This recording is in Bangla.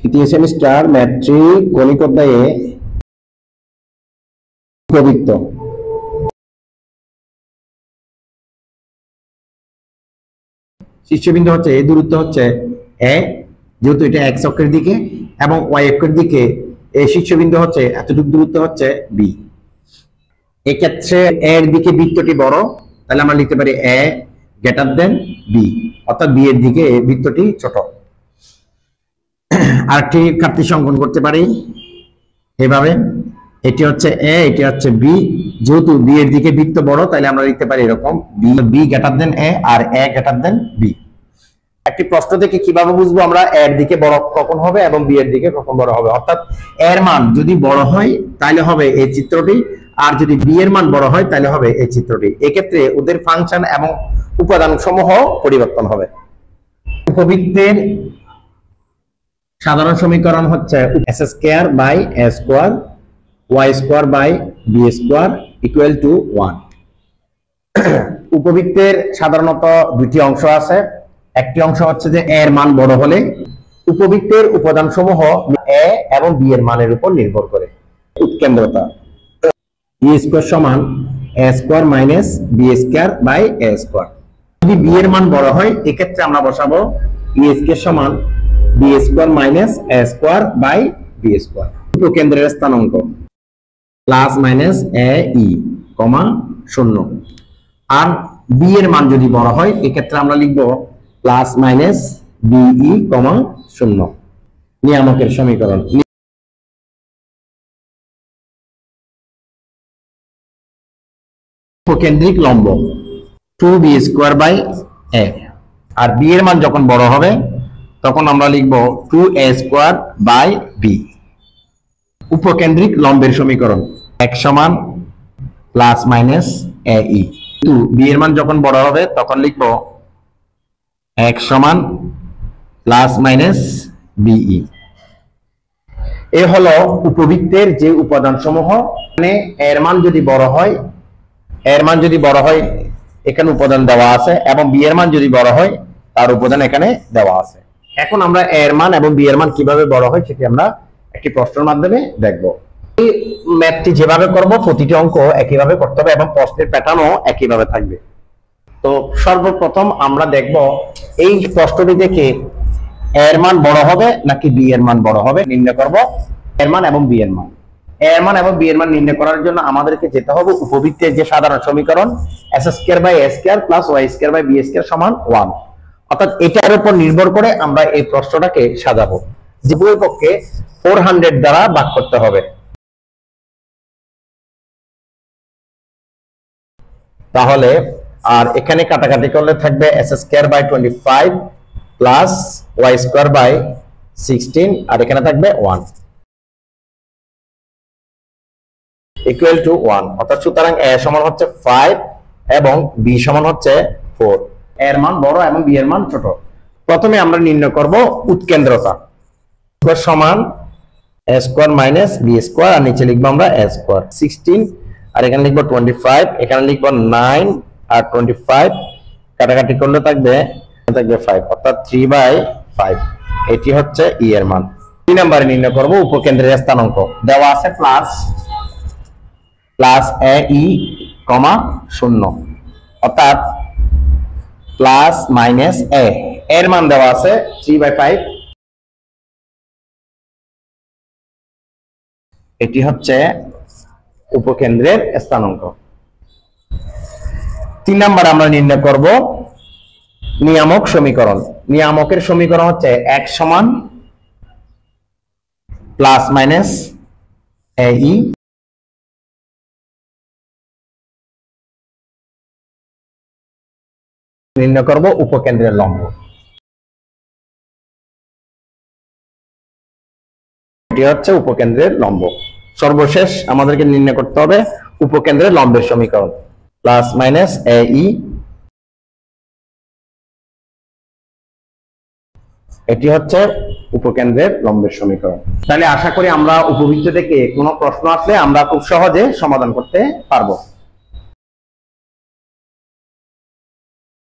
তৃতীয় সেমিস্টার ম্যাট্রিক গণিত অধ্যায়ে উপবৃত্ত। শীর্ষবিন্দু হচ্ছে এই দূরত্ব হচ্ছে এ, যেহেতু এটা এক্স অক্ষের দিকে এবং ওয়াই অক্ষের দিকে, এই শীর্ষবিন্দু হচ্ছে এতটুকু দূরত্ব হচ্ছে বি। এক্ষেত্রে এর দিকে বৃত্তটি বড়, তাহলে আমরা লিখতে পারি এ গ্রেটার দেন বি, অর্থাৎ বি এর দিকে বৃত্তটি ছোট। আরেকটি কার্তিক অঙ্কন করতে পারি এভাবে, এটি হচ্ছে এ, এটি হচ্ছে বি, যেহেতু বি এর দিকে বৃত্ত বড় তাহলে আমরা লিখতে পারি এরকম বি গ্রেটার দেন এ আর এ গ্রেটার দেন বি। একটি প্রশ্ন থেকে কিভাবে বুঝবো আমরা এর দিকে বড় কখন হবে এবং বি এর দিকে কখন বড় হবে, অর্থাৎ এর মান যদি বড় হয় তাহলে হবে এই চিত্রটি, আর যদি বি এর মান বড় হয় তাহলে হবে এই চিত্রটি। এক্ষেত্রে ওদের ফাংশন এবং উপাদান সমূহ পরিবর্তন হবে। উপবৃত্তের সাধারণ সমীকরণ হচ্ছে x square by A square y square by B square equal to 1। উপবৃত্তের সাধারণত দুটি অংশ আছে। একটি অংশ হচ্ছে যে এর মান বড় হলে উপবৃত্তের উপাদান সমূহ এ এবং বি এর মানের উপর নির্ভর করে। উৎকেন্দ্রতা বি স্কয়ার সমান A square minus B square by A square. যদি বি এর মান বড় হয় এক্ষেত্রে আমরা বসাবো বি স্কয়ার সমান B square minus A square by B square. উপকেন্দ্রের স্থানাঙ্ক plus minus A E comma 0। আর বি এর মান যদি বড় হয় এক্ষেত্রে আমরা লিখব প্লাস মাইনাস বিই কমা 0। নিয়ামকের সমীকরণ উপকেন্দ্রিক লম্ব 2b স্কয়ার বাই a, আর বি এর মান যখন বড় হবে তখন আমরা লিখব 2a স্কয়ার বাই b। উপকেন্দ্রিক লম্বের সমীকরণ x সমান প্লাস মাইনাস a e, কিন্তু b এর মান যখন বড় হবে তখন লিখব x সমান প্লাস মাইনাস be। এ হলো উপবৃত্তের যে উপাদান সমূহ। মানে এর মান যদি বড় হয়, এর মান যদি বড় হয় এখানে উপাদান দেওয়া আছে, এবং বি এর মান যদি বড় হয় তার উপাদান এখানে দেওয়া আছে। এখন আমরা এর মান এবং বি এর মান কিভাবে বড় হয় সেটি আমরা একটি প্রশ্নের মাধ্যমে দেখব। এই ম্যাথটি যেভাবে করব প্রতিটি অঙ্ক একইভাবে করতে হবে এবং প্রশ্নের প্যাটার্নও একইভাবে থাকবে। তো সর্বপ্রথম আমরা দেখব এই প্রশ্নটি দেখে এর মান বড় হবে নাকি বি এর মান বড় হবে নির্ণয় করব। এর মান এবং বি এর মান, এর মান এবং বি এর মান নির্ণয় করার জন্য আমাদেরকে যেতে হবে উপবৃত্তের যে সাধারণ সমীকরণ x square by A square plus y square by B square সমান 1। অর্থাৎ এটার উপর নির্ভর করে আমরা এই প্রশ্নটাকে সাজাবো, যে উভয় পক্ষে 400 দ্বারা ভাগ করতে হবে। তাহলে আর এখানে কাটাকাটি করলে থাকবে x square by 25 plus y square by 16, আর এখানে থাকবে 1 ইকুয়াল টু 1। অর্থাৎ সুতরাং এ সমান হচ্ছে 5 এবং বি সমান হচ্ছে 4। এর মান বড় এবং বি এর মান ছোট। প্রথমে আমরা নির্ণয় করব উৎকেন্দ্রতা সমান A square minus B square, আর নিচে লিখবো আমরা এ স্কয়ার 16, আর এখানে লিখবো 25, এখানে লিখবো 9 আর 25 কাটাকাটি করলে থাকবে 5, অর্থাৎ 3/5। এটি হচ্ছে ই এর মান। 2 নম্বরে নির্ণয় করব উপকেন্দ্রের স্থানাঙ্ক। দেওয়া আছে প্লাস এ ই কমা 0, অর্থাৎ প্লাস মাইনাস এ এর মান দেওয়া আছে 3/5। এটি হচ্ছে উপকেন্দ্রের স্থানাঙ্ক। 3 নম্বর আমরা নির্ণয় করব নিয়ামক সমীকরণ। নিয়ামকের সমীকরণ হচ্ছে x সমান প্লাস মাইনাস এ ই নির্ণয় করব উপকেন্দ্রের লম্ব। এটি হচ্ছে উপকেন্দ্রের লম্ব। সর্বশেষ আমাদেরকে নির্ণয় করতে হবে উপকেন্দ্রের লম্বের সমীকরণ প্লাস মাইনাস এ ই। এটি হচ্ছে উপকেন্দ্রের লম্বের সমীকরণ। তাহলে আশা করি আমরা উপবৃত্ত থেকে কোনো প্রশ্ন আসলে আমরা খুব সহজে সমাধান করতে পারবো।